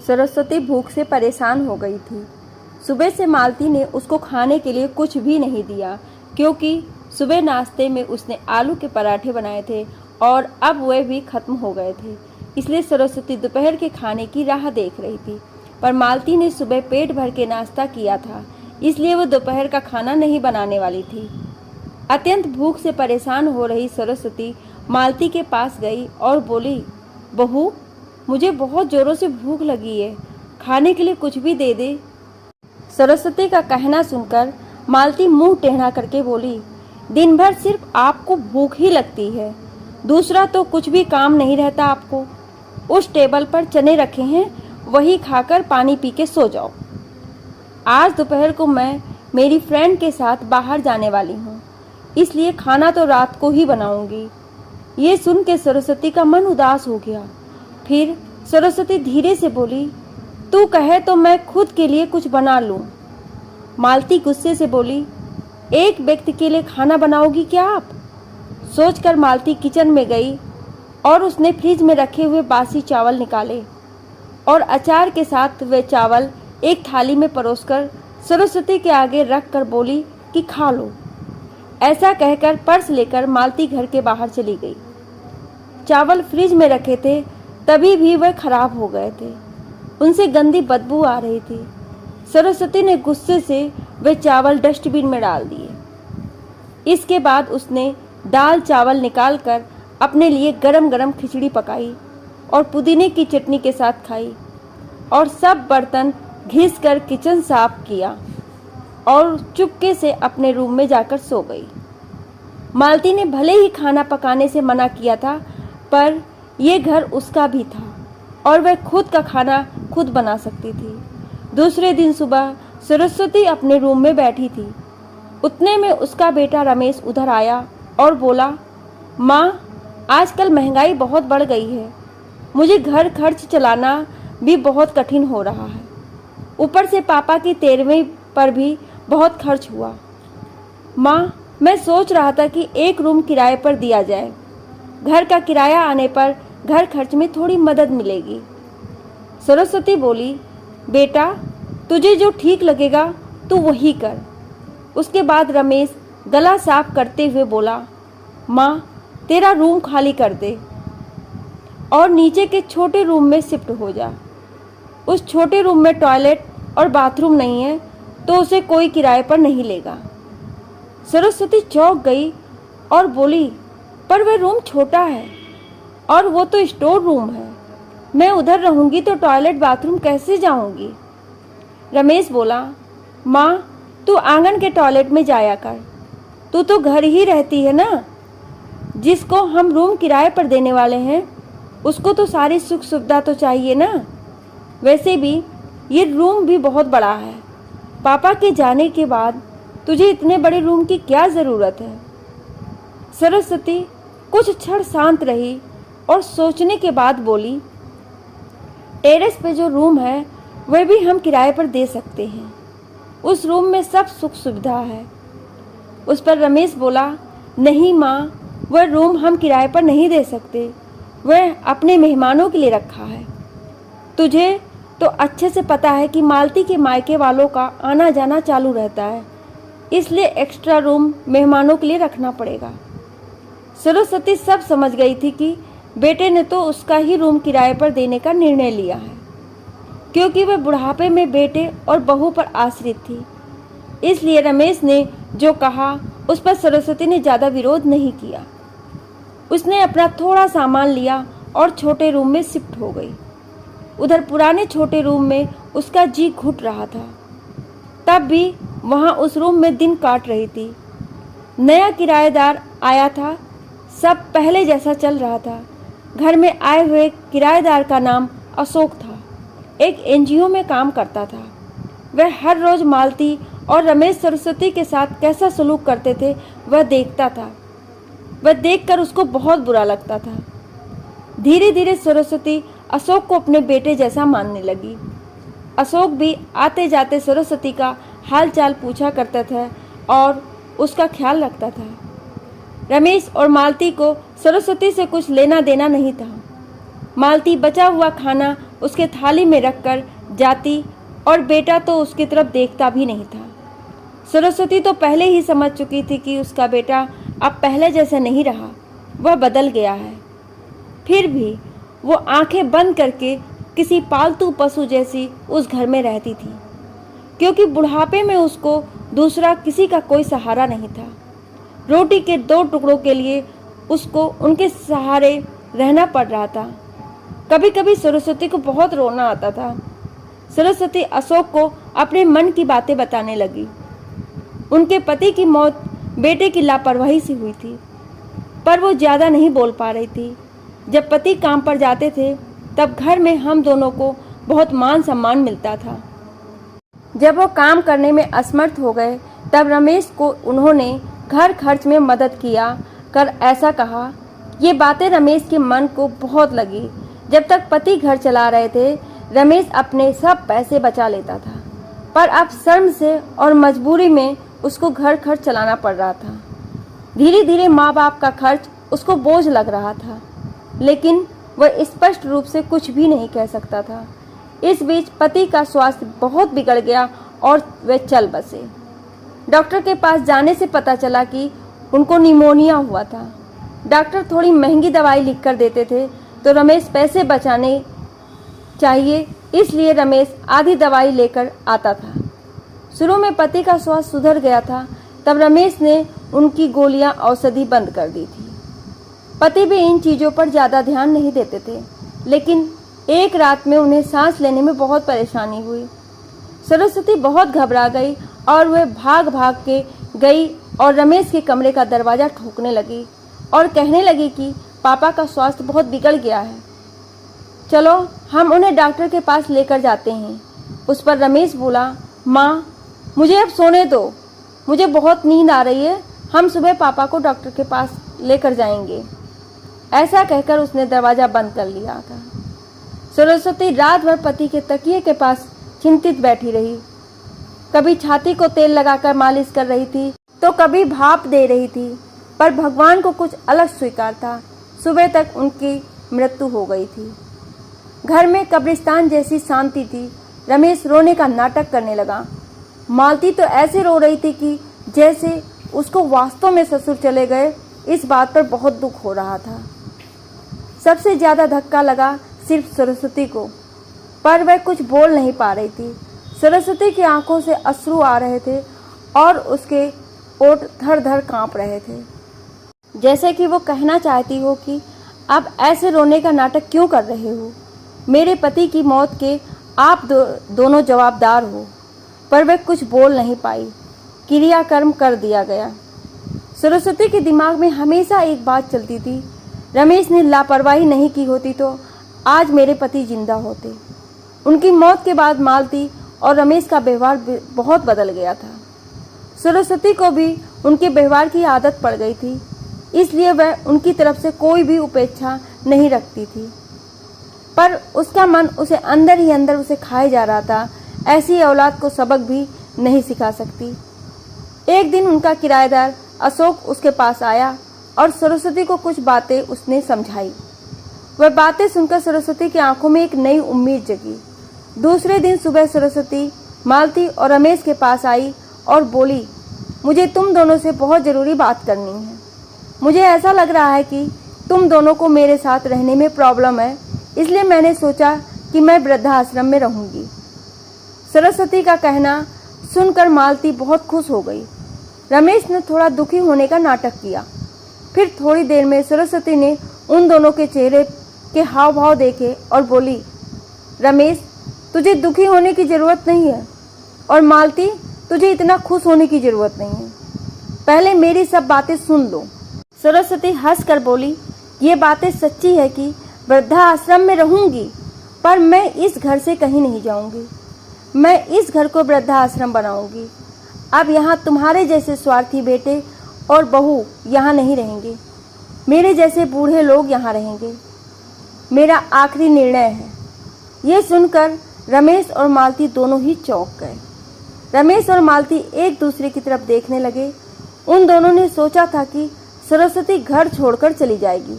सरस्वती भूख से परेशान हो गई थी। सुबह से मालती ने उसको खाने के लिए कुछ भी नहीं दिया, क्योंकि सुबह नाश्ते में उसने आलू के पराठे बनाए थे और अब वे भी खत्म हो गए थे। इसलिए सरस्वती दोपहर के खाने की राह देख रही थी। पर मालती ने सुबह पेट भर के नाश्ता किया था, इसलिए वो दोपहर का खाना नहीं बनाने वाली थी। अत्यंत भूख से परेशान हो रही सरस्वती मालती के पास गई और बोली, बहू, मुझे बहुत ज़ोरों से भूख लगी है, खाने के लिए कुछ भी दे दे। सरस्वती का कहना सुनकर मालती मुंह टेढ़ा करके बोली, दिन भर सिर्फ आपको भूख ही लगती है, दूसरा तो कुछ भी काम नहीं रहता आपको। उस टेबल पर चने रखे हैं, वही खाकर पानी पी के सो जाओ। आज दोपहर को मैं मेरी फ्रेंड के साथ बाहर जाने वाली हूँ, इसलिए खाना तो रात को ही बनाऊंगी। ये सुन के सरस्वती का मन उदास हो गया। फिर सरस्वती धीरे से बोली, तू कहे तो मैं खुद के लिए कुछ बना लूं। मालती गुस्से से बोली, एक व्यक्ति के लिए खाना बनाओगी क्या आप? सोचकर मालती किचन में गई और उसने फ्रिज में रखे हुए बासी चावल निकाले और अचार के साथ वे चावल एक थाली में परोसकर सरस्वती के आगे रख कर बोली कि खा लो। ऐसा कहकर पर्स लेकर मालती घर के बाहर चली गई। चावल फ्रिज में रखे थे, तभी भी वह खराब हो गए थे, उनसे गंदी बदबू आ रही थी। सरस्वती ने गुस्से से वे चावल डस्टबिन में डाल दिए। इसके बाद उसने दाल चावल निकालकर अपने लिए गरम गरम खिचड़ी पकाई और पुदीने की चटनी के साथ खाई और सब बर्तन घिस कर किचन साफ किया और चुपके से अपने रूम में जाकर सो गई। मालती ने भले ही खाना पकाने से मना किया था, पर यह घर उसका भी था और वह खुद का खाना खुद बना सकती थी। दूसरे दिन सुबह सरस्वती अपने रूम में बैठी थी। उतने में उसका बेटा रमेश उधर आया और बोला, माँ, आजकल महंगाई बहुत बढ़ गई है, मुझे घर खर्च चलाना भी बहुत कठिन हो रहा है। ऊपर से पापा की 13वीं पर भी बहुत खर्च हुआ। माँ, मैं सोच रहा था कि एक रूम किराए पर दिया जाए, घर का किराया आने पर घर खर्च में थोड़ी मदद मिलेगी। सरस्वती बोली, बेटा, तुझे जो ठीक लगेगा तू वही कर। उसके बाद रमेश गला साफ करते हुए बोला, माँ, तेरा रूम खाली कर दे और नीचे के छोटे रूम में शिफ्ट हो जा। उस छोटे रूम में टॉयलेट और बाथरूम नहीं है, तो उसे कोई किराए पर नहीं लेगा। सरस्वती चौंक गई और बोली, पर वह रूम छोटा है और वो तो स्टोर रूम है, मैं उधर रहूंगी तो टॉयलेट बाथरूम कैसे जाऊंगी? रमेश बोला, माँ, तू आंगन के टॉयलेट में जाया कर, तू तो घर ही रहती है ना। जिसको हम रूम किराए पर देने वाले हैं, उसको तो सारी सुख सुविधा तो चाहिए ना। वैसे भी ये रूम भी बहुत बड़ा है, पापा के जाने के बाद तुझे इतने बड़े रूम की क्या ज़रूरत है? सरस्वती कुछ क्षण शांत रही और सोचने के बाद बोली, टेरेस पे जो रूम है वह भी हम किराए पर दे सकते हैं, उस रूम में सब सुख सुविधा है। उस पर रमेश बोला, नहीं माँ, वह रूम हम किराए पर नहीं दे सकते, वह अपने मेहमानों के लिए रखा है। तुझे तो अच्छे से पता है कि मालती के मायके वालों का आना जाना चालू रहता है, इसलिए एक्स्ट्रा रूम मेहमानों के लिए रखना पड़ेगा। सरस्वती सब समझ गई थी कि बेटे ने तो उसका ही रूम किराए पर देने का निर्णय लिया है, क्योंकि वह बुढ़ापे में बेटे और बहू पर आश्रित थी। इसलिए रमेश ने जो कहा उस पर सरस्वती ने ज़्यादा विरोध नहीं किया। उसने अपना थोड़ा सामान लिया और छोटे रूम में शिफ्ट हो गई। उधर पुराने छोटे रूम में उसका जी घुट रहा था, तब भी वहाँ उस रूम में दिन काट रही थी। नया किराएदार आया था, सब पहले जैसा चल रहा था। घर में आए हुए किराएदार का नाम अशोक था, एक एनजीओ में काम करता था। वह हर रोज़ मालती और रमेश सरस्वती के साथ कैसा सलूक करते थे वह देखता था। वह देखकर उसको बहुत बुरा लगता था। धीरे धीरे सरस्वती अशोक को अपने बेटे जैसा मानने लगी। अशोक भी आते जाते सरस्वती का हाल चाल पूछा करता था और उसका ख्याल रखता था। रमेश और मालती को सरस्वती से कुछ लेना देना नहीं था। मालती बचा हुआ खाना उसके थाली में रखकर जाती और बेटा तो उसकी तरफ देखता भी नहीं था। सरस्वती तो पहले ही समझ चुकी थी कि उसका बेटा अब पहले जैसा नहीं रहा, वह बदल गया है। फिर भी वो आंखें बंद करके किसी पालतू पशु जैसी उस घर में रहती थी, क्योंकि बुढ़ापे में उसको दूसरा किसी का कोई सहारा नहीं था। रोटी के 2 टुकड़ों के लिए उसको उनके सहारे रहना पड़ रहा था। कभी कभी सरस्वती को बहुत रोना आता था। सरस्वती अशोक को अपने मन की बातें बताने लगी। उनके पति की मौत बेटे की लापरवाही से हुई थी, पर वो ज़्यादा नहीं बोल पा रही थी। जब पति काम पर जाते थे तब घर में हम दोनों को बहुत मान सम्मान मिलता था। जब वो काम करने में असमर्थ हो गए तब रमेश को उन्होंने घर खर्च में मदद किया कर ऐसा कहा। ये बातें रमेश के मन को बहुत लगी। जब तक पति घर चला रहे थे रमेश अपने सब पैसे बचा लेता था, पर अब शर्म से और मजबूरी में उसको घर खर्च चलाना पड़ रहा था। धीरे धीरे माँ बाप का खर्च उसको बोझ लग रहा था, लेकिन वह स्पष्ट रूप से कुछ भी नहीं कह सकता था। इस बीच पति का स्वास्थ्य बहुत बिगड़ गया और वे चल बसे। डॉक्टर के पास जाने से पता चला कि उनको निमोनिया हुआ था। डॉक्टर थोड़ी महंगी दवाई लिख कर देते थे तो रमेश पैसे बचाने चाहिए, इसलिए रमेश आधी दवाई लेकर आता था। शुरू में पति का स्वास्थ्य सुधर गया था, तब रमेश ने उनकी गोलियां औषधि बंद कर दी थी। पति भी इन चीज़ों पर ज़्यादा ध्यान नहीं देते थे, लेकिन एक रात में उन्हें सांस लेने में बहुत परेशानी हुई। सरस्वती बहुत घबरा गई और वह भाग भाग के गई और रमेश के कमरे का दरवाज़ा ठोकने लगी और कहने लगी कि पापा का स्वास्थ्य बहुत बिगड़ गया है, चलो हम उन्हें डॉक्टर के पास लेकर जाते हैं। उस पर रमेश बोला, माँ मुझे अब सोने दो, मुझे बहुत नींद आ रही है, हम सुबह पापा को डॉक्टर के पास लेकर जाएंगे। ऐसा कहकर उसने दरवाज़ा बंद कर लिया था। सरस्वती रात भर पति के तकिए के पास चिंतित बैठी रही। कभी छाती को तेल लगाकर मालिश कर रही थी तो कभी भाप दे रही थी, पर भगवान को कुछ अलग स्वीकार था। सुबह तक उनकी मृत्यु हो गई थी। घर में कब्रिस्तान जैसी शांति थी। रमेश रोने का नाटक करने लगा। मालती तो ऐसे रो रही थी कि जैसे उसको वास्तव में ससुर चले गए। इस बात पर बहुत दुख हो रहा था। सबसे ज़्यादा धक्का लगा सिर्फ सरस्वती को, पर वह कुछ बोल नहीं पा रही थी। सरस्वती की आंखों से अश्रु आ रहे थे और उसके ओठ धड़ धड़ कांप रहे थे, जैसे कि वो कहना चाहती हो कि अब ऐसे रोने का नाटक क्यों कर रहे हो, मेरे पति की मौत के आप दोनों जवाबदार हो। पर वह कुछ बोल नहीं पाई। क्रियाकर्म कर दिया गया। सरस्वती के दिमाग में हमेशा एक बात चलती थी, रमेश ने लापरवाही नहीं की होती तो आज मेरे पति जिंदा होते। उनकी मौत के बाद मालती और रमेश का व्यवहार बहुत बदल गया था। सरस्वती को भी उनके व्यवहार की आदत पड़ गई थी, इसलिए वह उनकी तरफ से कोई भी उपेक्षा नहीं रखती थी, पर उसका मन उसे अंदर ही अंदर उसे खाए जा रहा था। ऐसी औलाद को सबक भी नहीं सिखा सकती। एक दिन उनका किराएदार अशोक उसके पास आया और सरस्वती को कुछ बातें उसने समझाई। वह बातें सुनकर सरस्वती की आंखों में एक नई उम्मीद जगी। दूसरे दिन सुबह सरस्वती मालती और रमेश के पास आई और बोली, मुझे तुम दोनों से बहुत ज़रूरी बात करनी है। मुझे ऐसा लग रहा है कि तुम दोनों को मेरे साथ रहने में प्रॉब्लम है, इसलिए मैंने सोचा कि मैं वृद्धाश्रम में रहूंगी। सरस्वती का कहना सुनकर मालती बहुत खुश हो गई। रमेश ने थोड़ा दुखी होने का नाटक किया। फिर थोड़ी देर में सरस्वती ने उन दोनों के चेहरे के हाव भाव देखे और बोली, रमेश तुझे दुखी होने की ज़रूरत नहीं है और मालती तुझे इतना खुश होने की ज़रूरत नहीं है, पहले मेरी सब बातें सुन लो। सरस्वती हंसकर बोली, ये बातें सच्ची है कि वृद्धाश्रम में रहूंगी, पर मैं इस घर से कहीं नहीं जाऊंगी। मैं इस घर को वृद्धाश्रम बनाऊंगी। अब यहाँ तुम्हारे जैसे स्वार्थी बेटे और बहू यहाँ नहीं रहेंगे, मेरे जैसे बूढ़े लोग यहाँ रहेंगे। मेरा आखिरी निर्णय है। ये सुनकर रमेश और मालती दोनों ही चौंक गए। रमेश और मालती एक दूसरे की तरफ देखने लगे। उन दोनों ने सोचा था कि सरस्वती घर छोड़कर चली जाएगी,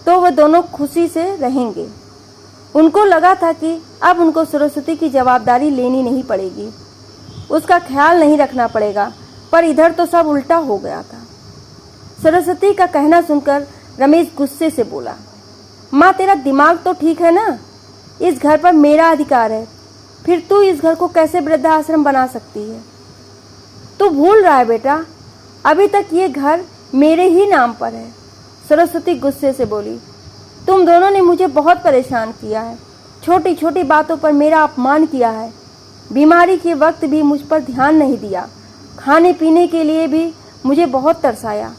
तो वह दोनों खुशी से रहेंगे। उनको लगा था कि अब उनको सरस्वती की जवाबदारी लेनी नहीं पड़ेगी, उसका ख्याल नहीं रखना पड़ेगा, पर इधर तो सब उल्टा हो गया था। सरस्वती का कहना सुनकर रमेश गुस्से से बोला, माँ तेरा दिमाग तो ठीक है ना? इस घर पर मेरा अधिकार है, फिर तू इस घर को कैसे वृद्धाश्रम बना सकती है? तू भूल रहा है बेटा, अभी तक ये घर मेरे ही नाम पर है। सरस्वती गुस्से से बोली, तुम दोनों ने मुझे बहुत परेशान किया है, छोटी छोटी बातों पर मेरा अपमान किया है, बीमारी के वक्त भी मुझ पर ध्यान नहीं दिया, खाने पीने के लिए भी मुझे बहुत तरसाया।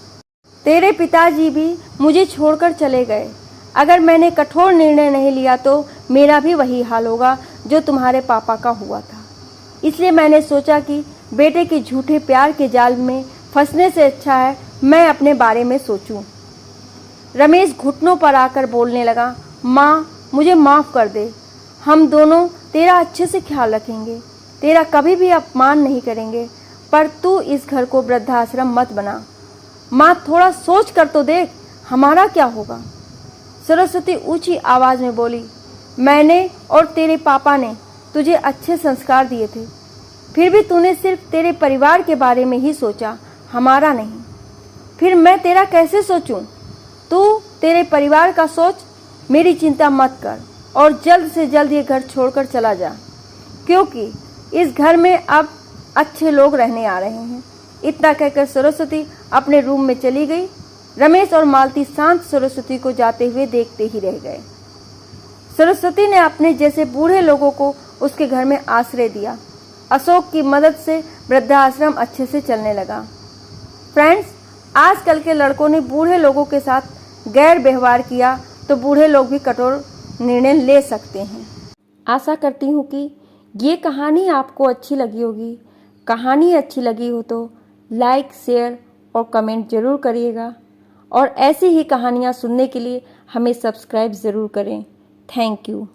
तेरे पिताजी भी मुझे छोड़कर चले गए। अगर मैंने कठोर निर्णय नहीं लिया तो मेरा भी वही हाल होगा जो तुम्हारे पापा का हुआ था। इसलिए मैंने सोचा कि बेटे के झूठे प्यार के जाल में फंसने से अच्छा है मैं अपने बारे में सोचूं। रमेश घुटनों पर आकर बोलने लगा, माँ मुझे माफ़ कर दे, हम दोनों तेरा अच्छे से ख्याल रखेंगे, तेरा कभी भी अपमान नहीं करेंगे, पर तू इस घर को वृद्धाश्रम मत बना। माँ थोड़ा सोच कर तो देख, हमारा क्या होगा? सरस्वती ऊंची आवाज़ में बोली, मैंने और तेरे पापा ने तुझे अच्छे संस्कार दिए थे, फिर भी तूने सिर्फ तेरे परिवार के बारे में ही सोचा, हमारा नहीं। फिर मैं तेरा कैसे सोचूं? तू तेरे परिवार का सोच, मेरी चिंता मत कर और जल्द से जल्द ये घर छोड़कर चला जा, क्योंकि इस घर में अब अच्छे लोग रहने आ रहे हैं। इतना कहकर सरस्वती अपने रूम में चली गई। रमेश और मालती शांत सरस्वती को जाते हुए देखते ही रह गए। सरस्वती ने अपने जैसे बूढ़े लोगों को उसके घर में आश्रय दिया। अशोक की मदद से वृद्धाश्रम अच्छे से चलने लगा। फ्रेंड्स, आजकल के लड़कों ने बूढ़े लोगों के साथ गैर व्यवहार किया तो बूढ़े लोग भी कठोर निर्णय ले सकते हैं। आशा करती हूँ कि ये कहानी आपको अच्छी लगी होगी। कहानी अच्छी लगी हो तो लाइक, शेयर और कमेंट ज़रूर करिएगा, और ऐसी ही कहानियाँ सुनने के लिए हमें सब्सक्राइब ज़रूर करें। Thank you.